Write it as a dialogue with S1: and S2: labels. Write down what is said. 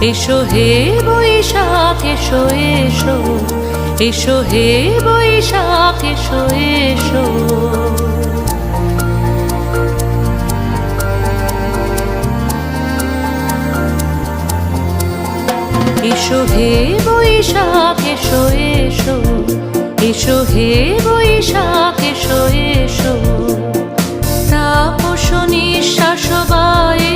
S1: এসো হে বৈশাখ এসো এসো, এসো হে বৈশাখ এসো এসো। এসো হে বৈশাখ এসো এসো, এসো হে বৈশাখ এসো এসো। তাপস নিঃশ্বাস বায়ে